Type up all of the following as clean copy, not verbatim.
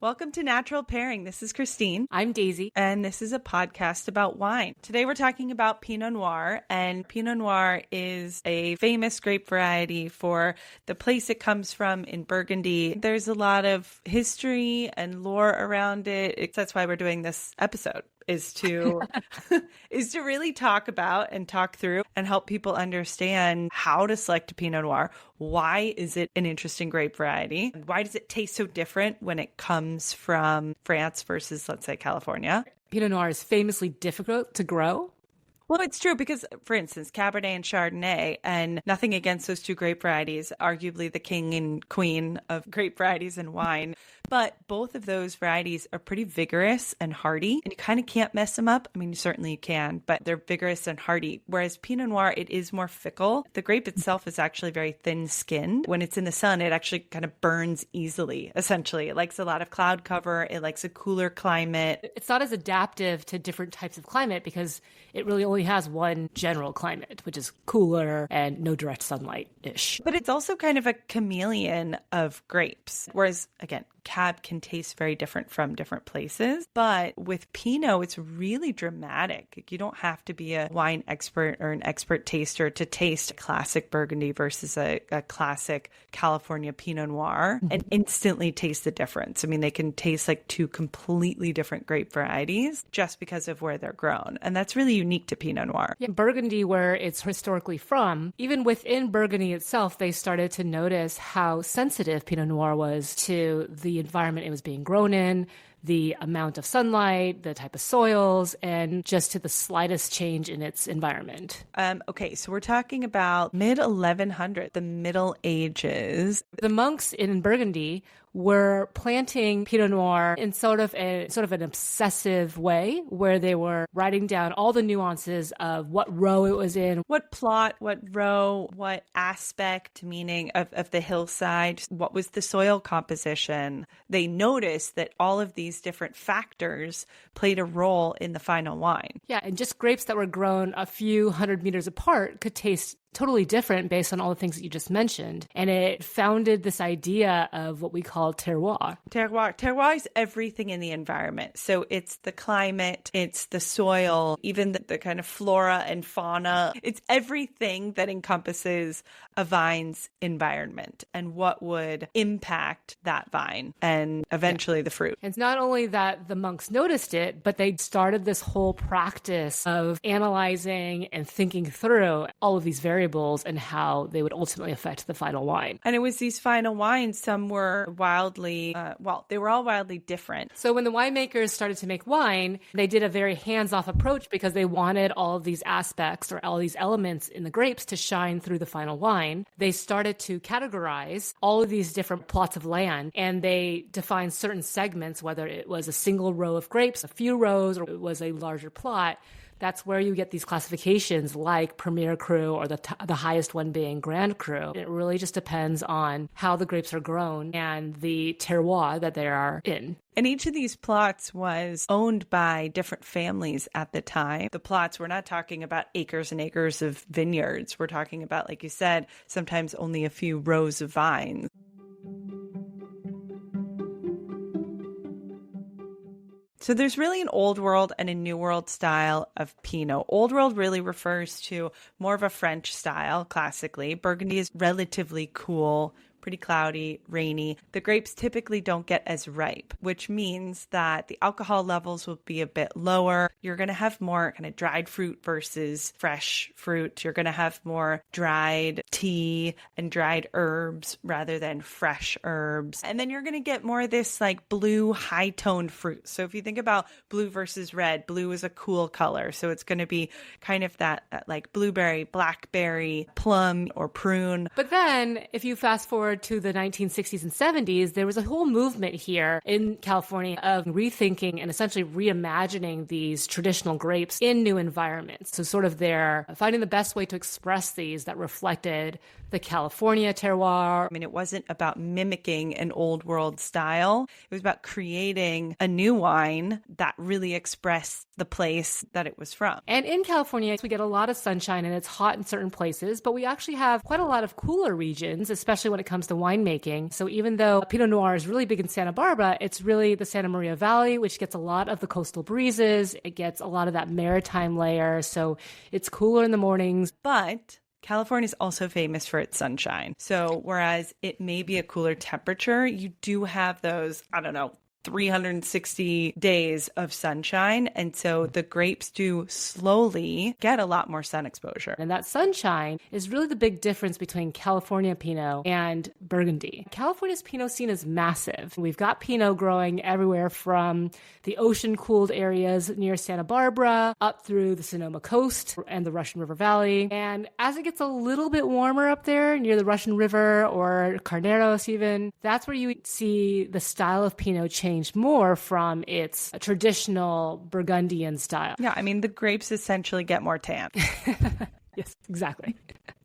Welcome to Natural Pairing. This is Christine. I'm Daisy. And this is a podcast about wine. Today we're talking about Pinot Noir. And Pinot Noir is a famous grape variety for the place it comes from in Burgundy. There's a lot of history and lore around it. That's why we're doing this episode. Is to really talk about and talk through and help people understand how to select a Pinot Noir. Why is it an interesting grape variety? Why does it taste so different when it comes from France versus, let's say, California? Pinot Noir is famously difficult to grow. Well, it's true because, for instance, Cabernet and Chardonnay, and nothing against those two grape varieties, arguably the king and queen of grape varieties in wine, but both of those varieties are pretty vigorous and hardy, and you kind of can't mess them up. I mean, certainly you can, but they're vigorous and hardy, whereas Pinot Noir, it is more fickle. The grape itself is actually very thin-skinned. When it's in the sun, it actually kind of burns easily, essentially. It likes a lot of cloud cover. It likes a cooler climate. It's not as adaptive to different types of climate because it really only has one general climate, which is cooler and no direct sunlight-ish. But it's also kind of a chameleon of grapes. Whereas, again, Cab can taste very different from different places. But with Pinot, it's really dramatic. You don't have to be a wine expert or an expert taster to taste a classic Burgundy versus a classic California Pinot Noir and instantly taste the difference. I mean, they can taste like two completely different grape varieties just because of where they're grown. And that's really unique to Pinot Noir. Yeah, Burgundy, where it's historically from, even within Burgundy itself, they started to notice how sensitive Pinot Noir was to the environment it was being grown in, the amount of sunlight, the type of soils, and just to the slightest change in its environment. Okay, so we're talking about mid-1100, the Middle Ages. The monks in Burgundy were planting Pinot Noir in sort of an obsessive way, where they were writing down all the nuances of what row it was in, what plot, what row, what aspect, meaning of the hillside, what was the soil composition. They noticed that all of these different factors played a role in the final wine. Yeah, and just grapes that were grown a few hundred meters apart could taste totally different based on all the things that you just mentioned. And it founded this idea of what we call terroir. Terroir is everything in the environment. So it's the climate, it's the soil, even the kind of flora and fauna. It's everything that encompasses a vine's environment and what would impact that vine and eventually the fruit. It's not only that the monks noticed it, but they started this whole practice of analyzing and thinking through all of these variables and how they would ultimately affect the final wine. And it was these final wines, some were wildly, they were all wildly different. So when the winemakers started to make wine, they did a very hands-off approach because they wanted all of these aspects or all these elements in the grapes to shine through the final wine. They started to categorize all of these different plots of land, and they defined certain segments, whether it was a single row of grapes, a few rows, or it was a larger plot. That's where you get these classifications like Premier Cru or the highest one being Grand Cru. It really just depends on how the grapes are grown and the terroir that they are in. And each of these plots was owned by different families at the time. The plots, we're not talking about acres and acres of vineyards. We're talking about, like you said, sometimes only a few rows of vines. So there's really an old world and a new world style of Pinot. Old world really refers to more of a French style, classically. Burgundy is relatively cool, pretty cloudy, rainy. The grapes typically don't get as ripe, which means that the alcohol levels will be a bit lower. You're going to have more kind of dried fruit versus fresh fruit. You're going to have more dried tea and dried herbs rather than fresh herbs. And then you're going to get more of this like blue high-toned fruit. So if you think about blue versus red, blue is a cool color. So it's going to be kind of that like blueberry, blackberry, plum, or prune. But then if you fast forward to the 1960s and 70s, there was a whole movement here in California of rethinking and essentially reimagining these traditional grapes in new environments. So sort of they're finding the best way to express these that reflected the California terroir. I mean, it wasn't about mimicking an old world style. It was about creating a new wine that really expressed the place that it was from. And in California, we get a lot of sunshine and it's hot in certain places, but we actually have quite a lot of cooler regions, especially when it comes to winemaking. So even though Pinot Noir is really big in Santa Barbara, it's really the Santa Maria Valley, which gets a lot of the coastal breezes. It gets a lot of that maritime layer. So it's cooler in the mornings. But California is also famous for its sunshine. So whereas it may be a cooler temperature, you do have those, 360 days of sunshine. And so the grapes do slowly get a lot more sun exposure. And that sunshine is really the big difference between California Pinot and Burgundy. California's Pinot scene is massive. We've got Pinot growing everywhere from the ocean-cooled areas near Santa Barbara up through the Sonoma coast and the Russian River Valley. And as it gets a little bit warmer up there near the Russian River or Carneros even, that's where you see the style of Pinot change more from its traditional Burgundian style. Yeah, I mean, the grapes essentially get more tan. Yes, exactly.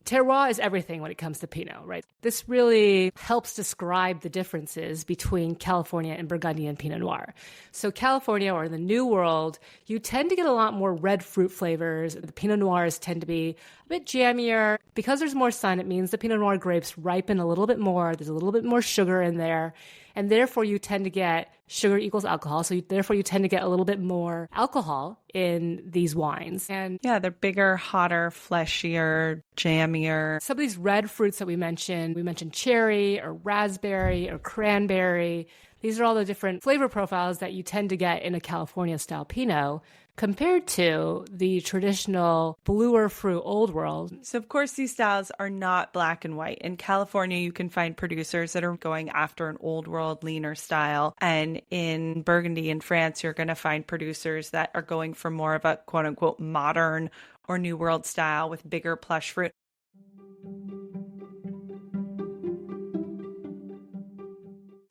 Terroir is everything when it comes to Pinot, right? This really helps describe the differences between California and Burgundian Pinot Noir. So California, or the New World, you tend to get a lot more red fruit flavors. The Pinot Noirs tend to be a bit jammier. Because there's more sun, it means the Pinot Noir grapes ripen a little bit more. There's a little bit more sugar in there. And therefore, you tend to get sugar equals alcohol. So therefore, you tend to get a little bit more alcohol in these wines. And yeah, they're bigger, hotter, fleshier, jammier. Some of these red fruits that we mentioned cherry or raspberry or cranberry. These are all the different flavor profiles that you tend to get in a California style Pinot compared to the traditional bluer fruit old world. So of course, these styles are not black and white. In California, you can find producers that are going after an old world, leaner style. And in Burgundy in France, you're going to find producers that are going for more of a quote unquote modern or new world style with bigger plush fruit.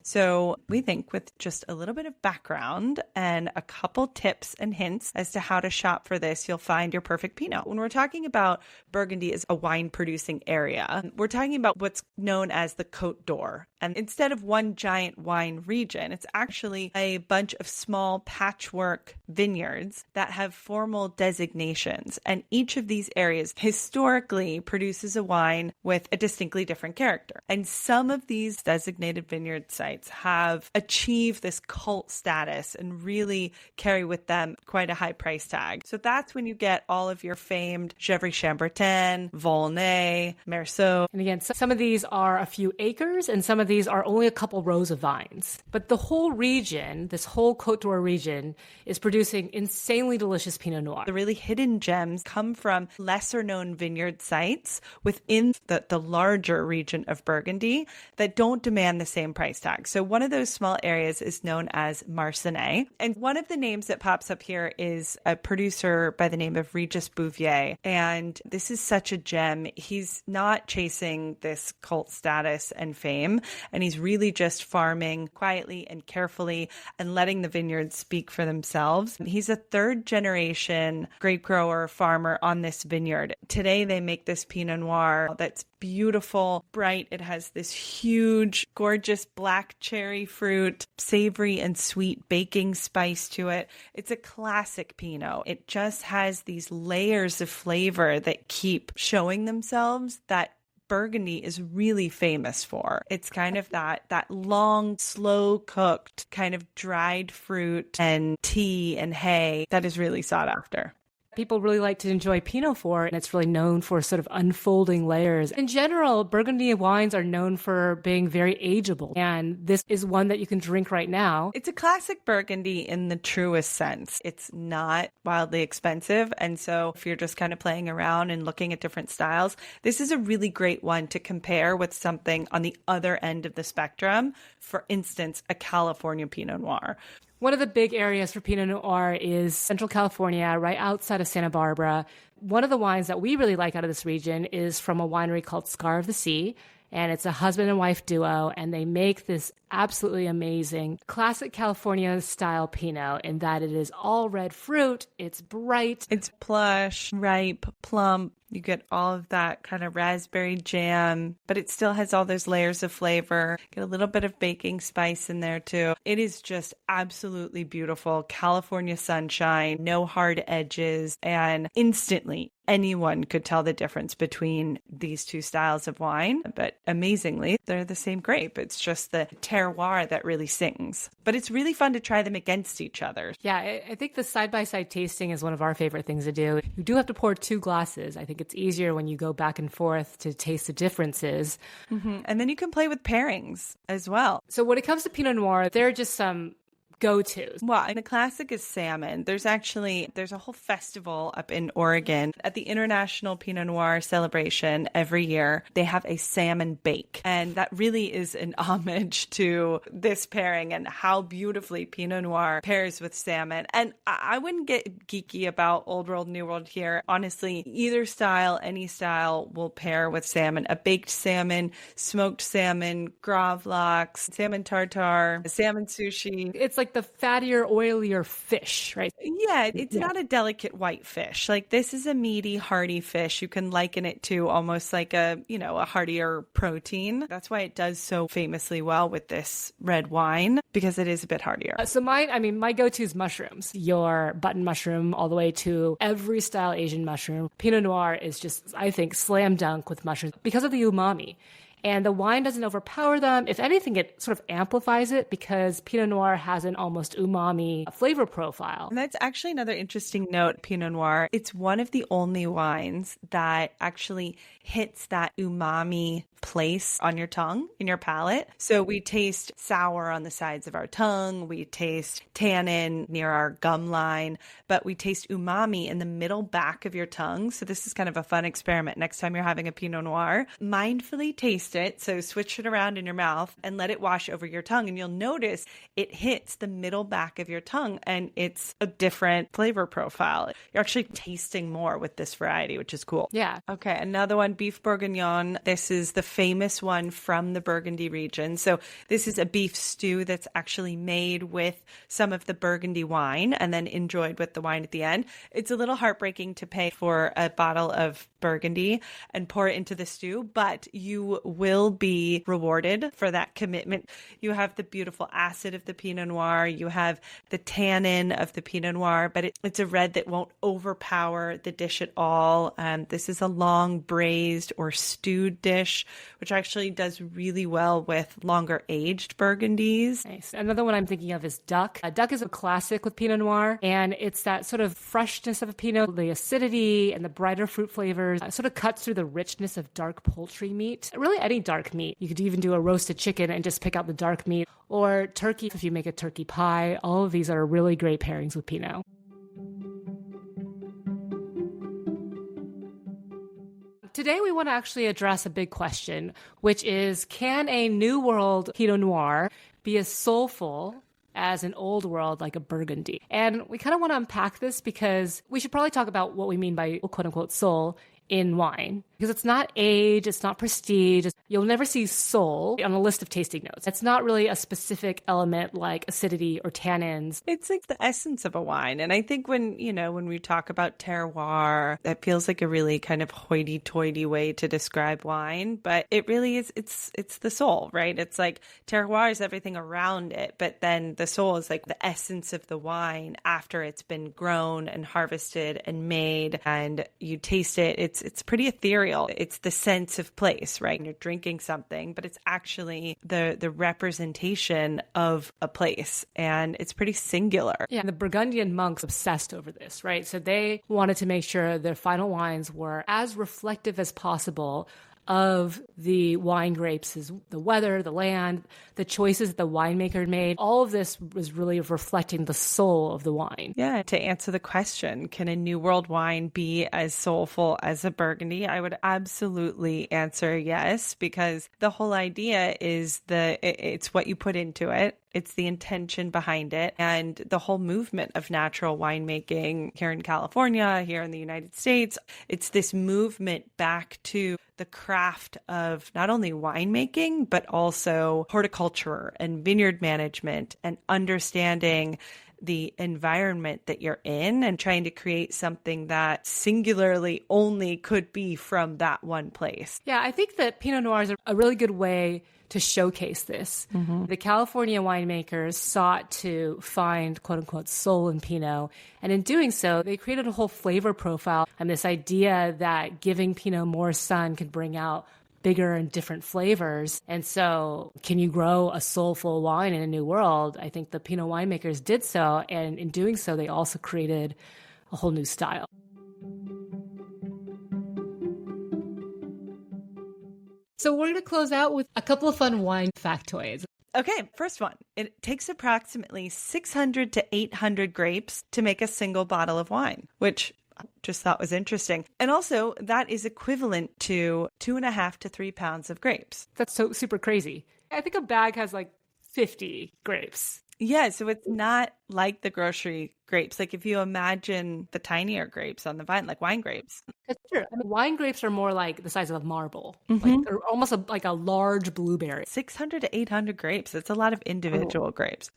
So we think with just a little bit of background and a couple tips and hints as to how to shop for this, you'll find your perfect Pinot. When we're talking about Burgundy as a wine producing area, we're talking about what's known as the Côte d'Or. And instead of one giant wine region, it's actually a bunch of small patchwork vineyards that have formal designations. And each of these areas historically produces a wine with a distinctly different character. And some of these designated vineyard sites have achieved this cult status and really carry with them quite a high price tag. So that's when you get all of your famed Gevrey-Chambertin, Volnay, Meursault. And again, some of these are a few acres and some of these are only a couple rows of vines. But the whole region, this whole Côte d'Or region, is producing insanely delicious Pinot Noir. The really hidden gems come from lesser known vineyard sites within the larger region of Burgundy that don't demand the same price tag. So one of those small areas is known as Marcenais. And one of the names that pops up here is a producer by the name of Regis Bouvier. And this is such a gem. He's not chasing this cult status and fame, and he's really just farming quietly and carefully and letting the vineyards speak for themselves. He's a third generation grape grower farmer on this vineyard. Today they make this Pinot Noir that's beautiful, bright. It has this huge, gorgeous black cherry fruit, savory and sweet baking spice to it. It's a classic Pinot. It just has these layers of flavor that keep showing themselves that Burgundy is really famous for. It's kind of that long, slow cooked kind of dried fruit and tea and hay that is really sought after. People really like to enjoy Pinot for, and it's really known for sort of unfolding layers. In general, Burgundy wines are known for being very ageable, and this is one that you can drink right now. It's a classic Burgundy in the truest sense. It's not wildly expensive, and so if you're just kind of playing around and looking at different styles, this is a really great one to compare with something on the other end of the spectrum. For instance, a California Pinot Noir. One of the big areas for Pinot Noir is Central California, right outside of Santa Barbara. One of the wines that we really like out of this region is from a winery called Scar of the Sea, and it's a husband and wife duo, and they make this absolutely amazing classic California style Pinot in that it is all red fruit, it's bright, it's plush, ripe, plump. You get all of that kind of raspberry jam, but it still has all those layers of flavor. Get a little bit of baking spice in there too. It is just absolutely beautiful. California sunshine, no hard edges, and instantly anyone could tell the difference between these two styles of wine. But amazingly, they're the same grape. It's just the terroir that really sings. But it's really fun to try them against each other. Yeah, I think the side-by-side tasting is one of our favorite things to do. You do have to pour 2 glasses. I think it's easier when you go back and forth to taste the differences. Mm-hmm. And then you can play with pairings as well. So when it comes to Pinot Noir, there are just some go-tos. Well, and the classic is salmon. There's a whole festival up in Oregon at the International Pinot Noir celebration every year. They have a salmon bake, and that really is an homage to this pairing and how beautifully Pinot Noir pairs with salmon. And I wouldn't get geeky about Old World, New World here. Honestly, either style, any style will pair with salmon. A baked salmon, smoked salmon, gravlax, salmon tartare, salmon sushi. It's like the fattier, oilier fish, right? Yeah, it's not a delicate white fish. Like this is a meaty, hearty fish. You can liken it to almost like a heartier protein. That's why it does so famously well with this red wine, because it is a bit heartier. So my go-to is mushrooms. Your button mushroom all the way to every style Asian mushroom. Pinot Noir is just, I think, slam dunk with mushrooms because of the umami. And the wine doesn't overpower them. If anything, it sort of amplifies it because Pinot Noir has an almost umami flavor profile. And that's actually another interesting note, Pinot Noir. It's one of the only wines that actually hits that umami place on your tongue, in your palate. So we taste sour on the sides of our tongue. We taste tannin near our gum line, but we taste umami in the middle back of your tongue. So this is kind of a fun experiment. Next time you're having a Pinot Noir, mindfully taste it. So switch it around in your mouth and let it wash over your tongue. And you'll notice it hits the middle back of your tongue and it's a different flavor profile. You're actually tasting more with this variety, which is cool. Yeah. Okay. Another one, beef bourguignon. This is the famous one from the Burgundy region. So this is a beef stew that's actually made with some of the Burgundy wine and then enjoyed with the wine at the end. It's a little heartbreaking to pay for a bottle of Burgundy and pour it into the stew, but you will be rewarded for that commitment. You have the beautiful acid of the Pinot Noir. You have the tannin of the Pinot Noir, but it's a red that won't overpower the dish at all. This is a long braised or stewed dish, which actually does really well with longer aged Burgundies. Nice. Another one I'm thinking of is duck. Duck is a classic with Pinot Noir, and it's that sort of freshness of a Pinot, the acidity and the brighter fruit flavors. It sort of cuts through the richness of dark poultry meat. Really, any dark meat. You could even do a roasted chicken and just pick out the dark meat, or turkey if you make a turkey pie. All of these are really great pairings with Pinot. Today, we want to actually address a big question, which is, can a New World Pinot Noir be as soulful as an old world like a Burgundy? And we kind of want to unpack this because we should probably talk about what we mean by quote unquote soul in wine, because it's not age, it's not prestige. You'll never see soul on a list of tasting notes. It's not really a specific element like acidity or tannins. It's like the essence of a wine. And I think when we talk about terroir, that feels like a really kind of hoity-toity way to describe wine, but it really is, it's the soul, right? It's like terroir is everything around it, but then the soul is like the essence of the wine after it's been grown and harvested and made, and you taste it. It's pretty ethereal. It's the sense of place, right? You're drinking something, but it's actually the representation of a place, and it's pretty singular. Yeah, the Burgundian monks obsessed over this, right? So they wanted to make sure their final wines were as reflective as possible of the wine grapes, is the weather, the land, the choices the winemaker made. All of this was really reflecting the soul of the wine. Yeah, to answer the question, can a New World wine be as soulful as a Burgundy? I would absolutely answer yes, because the whole idea is it's what you put into it. It's the intention behind it, and the whole movement of natural winemaking here in California, here in the United States. It's this movement back to the craft of not only winemaking, but also horticulture and vineyard management and understanding the environment that you're in and trying to create something that singularly only could be from that one place. Yeah, I think that Pinot Noir is a really good way to showcase this. The California winemakers sought to find quote unquote soul in Pinot. And in doing so, they created a whole flavor profile and this idea that giving Pinot more sun could bring out bigger and different flavors. And so can you grow a soulful wine in a new world? I think the Pinot winemakers did so. And in doing so, they also created a whole new style. So we're going to close out with a couple of fun wine factoids. Okay, first one. It takes approximately 600 to 800 grapes to make a single bottle of wine, which I just thought was interesting. And also, that is equivalent to 2.5 to 3 pounds of grapes. That's so super crazy. I think a bag has like 50 grapes. Yeah, so it's not like the grocery grapes. Like if you imagine the tinier grapes on the vine, like wine grapes. That's true. I mean, wine grapes are more like the size of a marble. Like they're almost like a large blueberry. 600 to 800 grapes. That's a lot of individual grapes.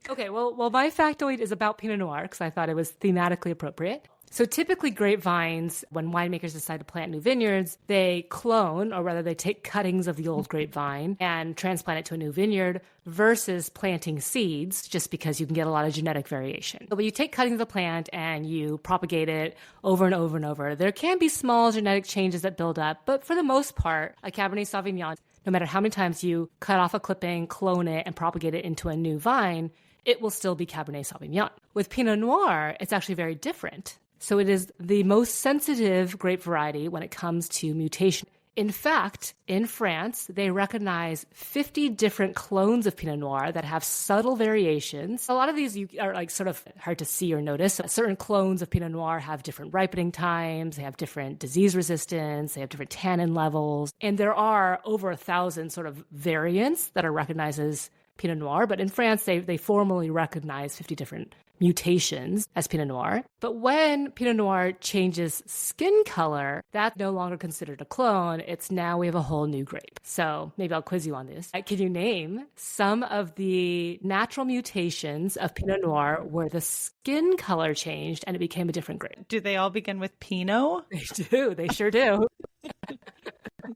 Okay, well, my factoid is about Pinot Noir because I thought it was thematically appropriate. So typically grapevines, when winemakers decide to plant new vineyards, they clone, or rather they take cuttings of the old grapevine and transplant it to a new vineyard versus planting seeds, just because you can get a lot of genetic variation. But when you take cuttings of the plant and you propagate it over and over and over, there can be small genetic changes that build up. But for the most part, a Cabernet Sauvignon, no matter how many times you cut off a clipping, clone it, and propagate it into a new vine, it will still be Cabernet Sauvignon. With Pinot Noir, it's actually very different. So it is the most sensitive grape variety when it comes to mutation. In fact, in France, they recognize 50 different clones of Pinot Noir that have subtle variations. A lot of these are like sort of hard to see or notice. Certain clones of Pinot Noir have different ripening times, they have different disease resistance, they have different tannin levels, and there are over 1,000 sort of variants that are recognized as Pinot Noir. But in France, they formally recognize 50 different mutations as Pinot Noir. But when Pinot Noir changes skin color, that's no longer considered a clone. It's now we have a whole new grape. So maybe I'll quiz you on this. Can you name some of the natural mutations of Pinot Noir where the skin color changed and it became a different grape? Do they all begin with Pinot? They do. They sure do.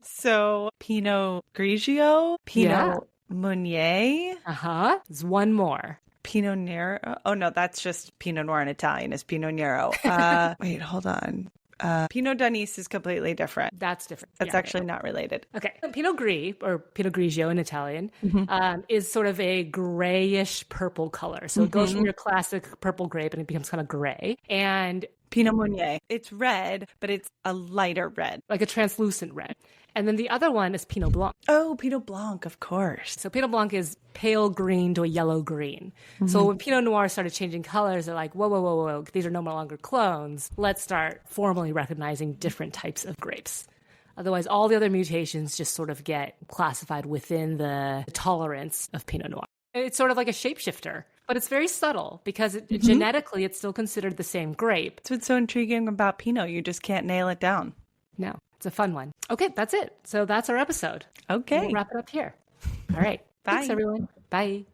So Pinot Grigio, Pinot Meunier. There's one more. Pinot Nero. Oh, no, that's just Pinot Noir in Italian is Pinot Nero. Wait, hold on. Pinot d'Anis is completely different. That's different. That's actually not related. Okay. Pinot Gris, or Pinot Grigio in Italian, is sort of a grayish purple color. So it goes from your classic purple grape and it becomes kind of gray. And Pinot Meunier, it's red, but it's a lighter red. Like a translucent red. And then the other one is Pinot Blanc. Oh, Pinot Blanc, of course. So Pinot Blanc is pale green to a yellow green. So when Pinot Noir started changing colors, they're like, whoa, these are no longer clones. Let's start formally recognizing different types of grapes. Otherwise, all the other mutations just sort of get classified within the tolerance of Pinot Noir. It's sort of like a shapeshifter, but it's very subtle because genetically it's still considered the same grape. That's what's so intriguing about Pinot. You just can't nail it down. No, it's a fun one. Okay, that's it. So that's our episode. Okay. We'll wrap it up here. All right. Bye. Thanks, everyone. Bye.